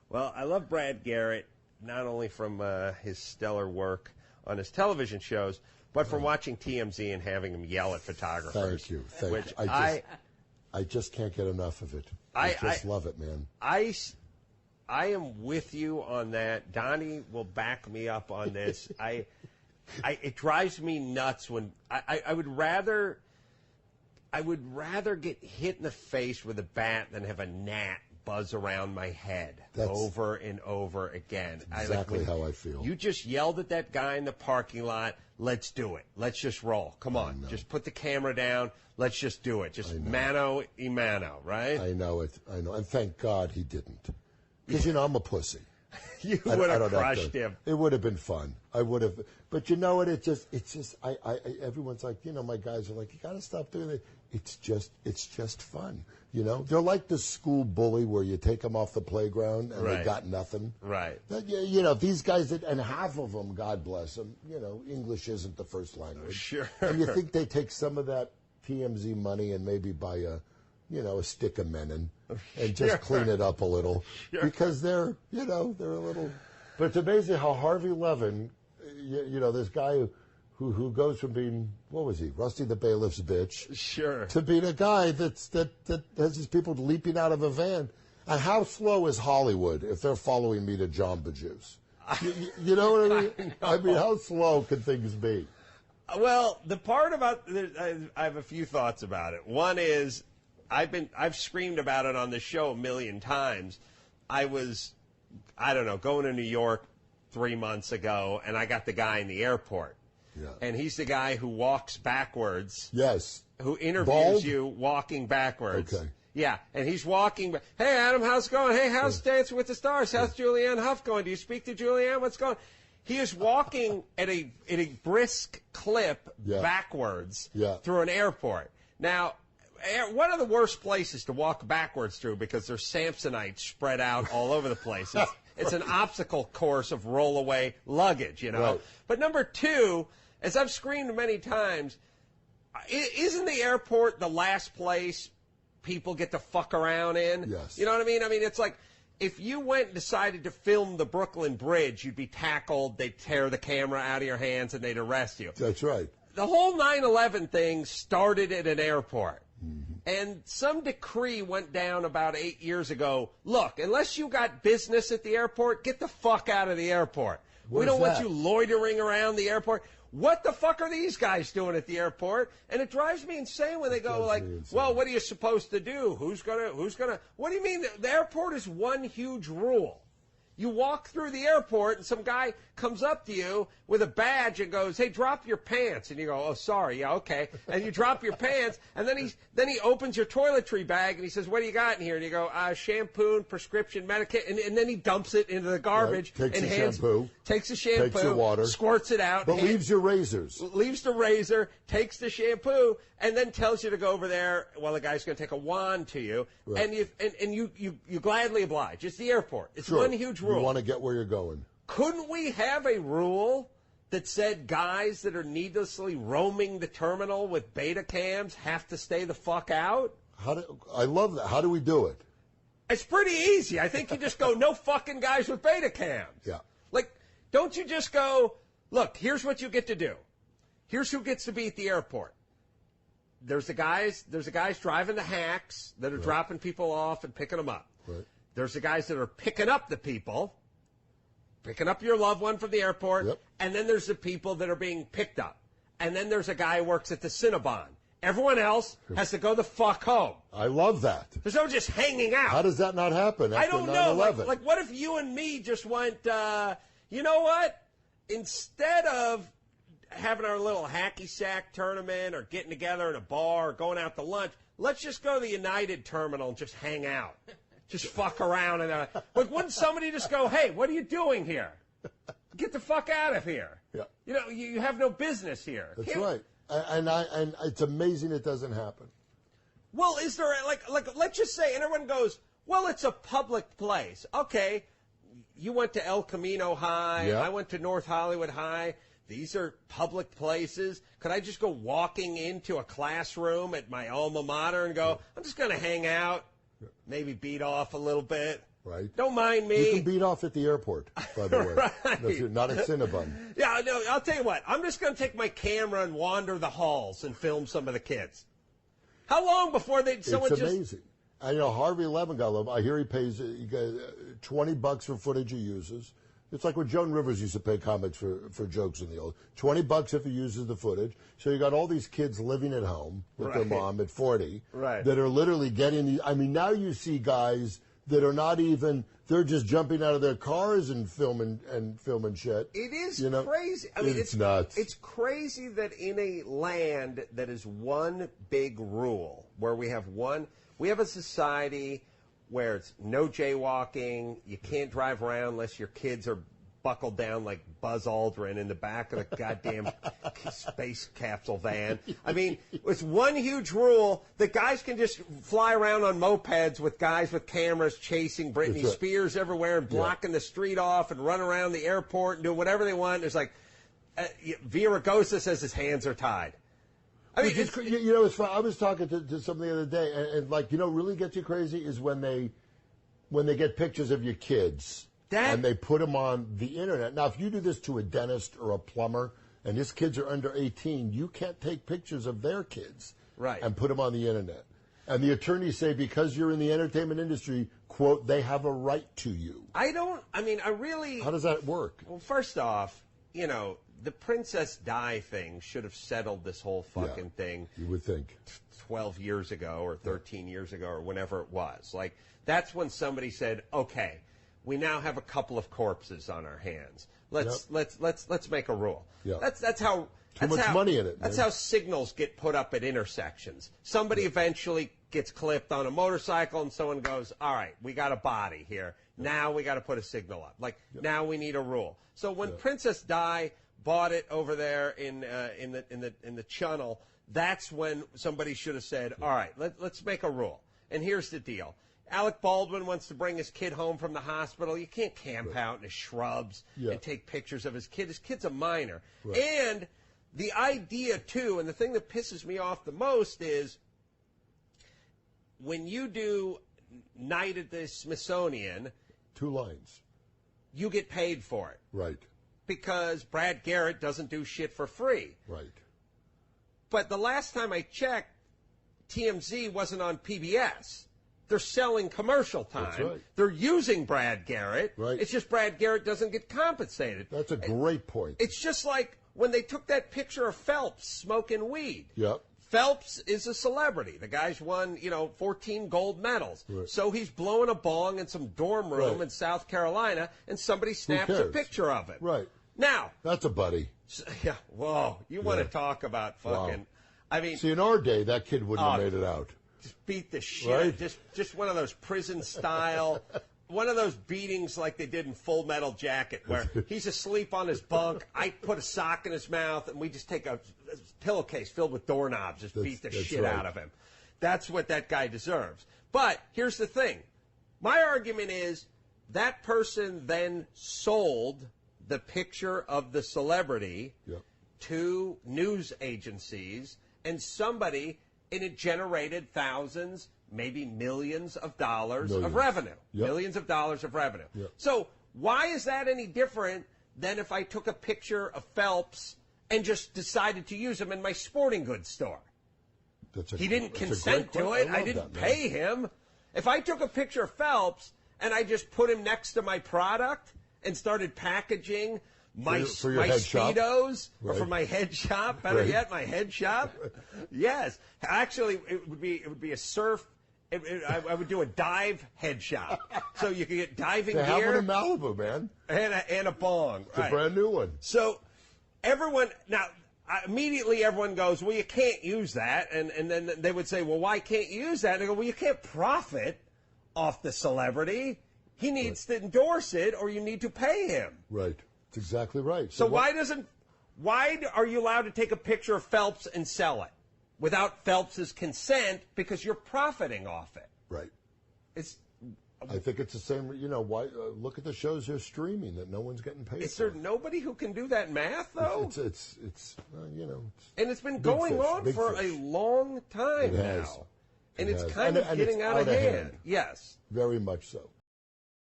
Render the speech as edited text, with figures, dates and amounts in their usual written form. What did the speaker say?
Well, I love Brad Garrett, not only from his stellar work on his television shows, but from watching TMZ and having him yell at photographers. Thank you. Thank you. I just can't get enough of it. I just love it, man. I am with you on that. Donnie will back me up on this. It drives me nuts when I would rather get hit in the face with a bat than have a gnat buzz around my head over and over again. Exactly how I feel. You just yelled at that guy in the parking lot. Let's do it. Let's just roll. Come on. Just put the camera down. Let's just do it. Just mano y mano, right? I know it. I know. And thank God he didn't. Because, I'm a pussy. You would have crushed him. It would have been fun. I would have. But you know what? It's just, everyone's like, my guys are like, you got to stop doing it. It's just fun. They're like the school bully where you take them off the playground and they got nothing. Right. These guys, and half of them, God bless them, English isn't the first language. Sure. And you think they take some of that TMZ money and maybe buy a stick of menin and just clean it up a little because they're a little. But it's amazing how Harvey Levin, this guy who goes from being, what was he, Rusty the Bailiff's bitch, to being a guy that has these people leaping out of a van. And how slow is Hollywood if they're following me to Jamba Juice? You know what I mean? I mean, how slow can things be? Well, the part about I have a few thoughts about it. One is I've screamed about it on the show a million times. I was, going to New York 3 months ago, and I got the guy in the airport. Yeah. And he's the guy who walks backwards. Yes. Who interviews Bald? you walking backwards. Okay. Yeah, and he's walking. Hey, Adam, how's it going? Hey, how's Dancing with the Stars? How's Julianne Hough going? Do you speak to Julianne? What's going on? He is walking at a brisk clip backwards through an airport. Now, one of the worst places to walk backwards through because there's Samsonites spread out all over the place. It's an obstacle course of rollaway luggage, Right. But number two, as I've screamed many times, isn't the airport the last place people get to fuck around in? Yes. You know what I mean? I mean, it's like if you went and decided to film the Brooklyn Bridge, you'd be tackled, they'd tear the camera out of your hands, and they'd arrest you. That's right. The whole 9/11 thing started at an airport. Mm-hmm. And some decree went down about 8 years ago. Look, unless you got business at the airport, get the fuck out of the airport. We don't want you loitering around the airport. What the fuck are these guys doing at the airport? And it drives me insane when they go like, well, what are you supposed to do? Who's gonna, what do you mean? The airport is one huge rule. You walk through the airport and some guy comes up to you with a badge and goes, hey, drop your pants. And you go, oh, sorry, yeah, okay. And you drop your pants, and then he opens your toiletry bag and he says, what do you got in here? And you go, shampoo and prescription medication. And then he dumps it into the garbage. Right. Takes the shampoo, takes the water, squirts it out. But leaves your razors. Leaves the razor, takes the shampoo, and then tells you to go over there while the guy's going to take a wand to you. Right. And you gladly oblige. It's the airport. It's one huge rule. You want to get where you're going. Couldn't we have a rule that said guys that are needlessly roaming the terminal with beta cams have to stay the fuck out? I love that. How do we do it? It's pretty easy. I think you just go, no fucking guys with beta cams. Yeah. Like, don't you just go, look, here's what you get to do. Here's who gets to be at the airport. There's the guys driving the hacks that are dropping people off and picking them up. Right. There's the guys that are picking up the people, picking up your loved one from the airport, and then there's the people that are being picked up. And then there's a guy who works at the Cinnabon. Everyone else has to go the fuck home. I love that. There's no just hanging out. How does that not happen after 9/11? I don't know. Like, what if you and me just went, you know what? Instead of having our little hacky sack tournament or getting together in a bar or going out to lunch, let's just go to the United terminal and just hang out. Just fuck around. Like, wouldn't somebody just go, hey, what are you doing here? Get the fuck out of here. Yeah. You know, you have no business here. That's right. And it's amazing it doesn't happen. Well, is there, like, let's just say, and everyone goes, well, it's a public place. Okay, you went to El Camino High. Yeah. I went to North Hollywood High. These are public places. Could I just go walking into a classroom at my alma mater and go, I'm just going to hang out, maybe beat off a little bit? Right? Don't mind me. You can beat off at the airport, by the way. Right. If you're not at Cinnabon. Yeah, no, I'll tell you what. I'm just going to take my camera and wander the halls and film some of the kids. How long before someone It's amazing. And, Harvey Levin got love. I hear he pays $20 for footage he uses. It's like when Joan Rivers used to pay comics for jokes in the old. $20 if he uses the footage. So you got all these kids living at home with their mom at 40 that are literally getting these. I mean, now you see guys that are not even, they're just jumping out of their cars and filming shit. It is crazy. I mean, it's nuts. It's crazy that in a land that is one big rule, where we have a society where it's no jaywalking, you can't drive around unless your kids are buckled down like Buzz Aldrin in the back of the goddamn space capsule van. I mean, it's one huge rule that guys can just fly around on mopeds with guys with cameras chasing Britney Spears everywhere and blocking the street off and run around the airport and do whatever they want. There's like, Villaraigosa says his hands are tied. I mean, it's funny. I was talking to somebody the other day, and really gets you crazy is when they get pictures of your kids and they put them on the internet. Now, if you do this to a dentist or a plumber, and his kids are under 18, you can't take pictures of their kids and put them on the internet. And the attorneys say because you're in the entertainment industry, quote, they have a right to you. How does that work? Well, first off, the Princess Di thing should have settled this whole fucking thing. You would think. 12 years ago or 13 years ago or whenever it was. Like, that's when somebody said, okay, we now have a couple of corpses on our hands. Let's make a rule. Yeah. That's how Too much money in it. That's how signals get put up at intersections. Somebody eventually gets clipped on a motorcycle and someone goes, all right, we got a body here. Now we got to put a signal up. Now we need a rule. So when Princess Di bought it over there in the channel, that's when somebody should have said, all right, let's make a rule. And here's the deal. Alec Baldwin wants to bring his kid home from the hospital. You can't camp out in the shrubs and take pictures of his kid. His kid's a minor. Right. And the idea, too, and the thing that pisses me off the most is when you do Night at the Smithsonian, 2 lines, you get paid for it. Right. Because Brad Garrett doesn't do shit for free. Right. But the last time I checked, TMZ wasn't on PBS. They're selling commercial time. That's right. They're using Brad Garrett. Right. It's just Brad Garrett doesn't get compensated. That's a great point. It's just like when they took that picture of Phelps smoking weed. Yep. Phelps is a celebrity. The guy's won, 14 gold medals. Right. So he's blowing a bong in some dorm room in South Carolina, and somebody snaps a picture of him. Right. Now. That's a buddy. Yeah. Whoa. You want to talk about fucking. Wow. I mean. See, in our day, that kid wouldn't have made it out. Just beat the shit. Right. Just one of those prison style. One of those beatings like they did in Full Metal Jacket, where he's asleep on his bunk, I put a sock in his mouth, and we just take a pillowcase filled with doorknobs, just beat the shit out of him. That's what that guy deserves. But here's the thing. My argument is that person then sold the picture of the celebrity to news agencies, and it generated thousands, maybe millions of dollars of revenue. Millions of dollars of revenue. So why is that any different than if I took a picture of Phelps and just decided to use him in my sporting goods store? He didn't consent to it. I didn't pay him. If I took a picture of Phelps and I just put him next to my product and started packaging my Speedos, or for my head shop, better yet, my head shop. Yes, actually, it would be a surf. I would do a dive head shop, so you could get diving gear. They have one in Malibu, man, and a bong. It's a brand new one. So immediately everyone goes, well, you can't use that, and then they would say, well, why can't you use that? And they go, well, you can't profit off the celebrity. He needs to endorse it, or you need to pay him. Right. That's exactly right. So why are you allowed to take a picture of Phelps and sell it without Phelps's consent, because you're profiting off it? Right. I think it's the same. Why look at the shows you're streaming that no one's getting paid for. Is there nobody who can do that math though? It's and it's been going on for a long time now. And it's kind of getting out of hand. Yes. Very much so.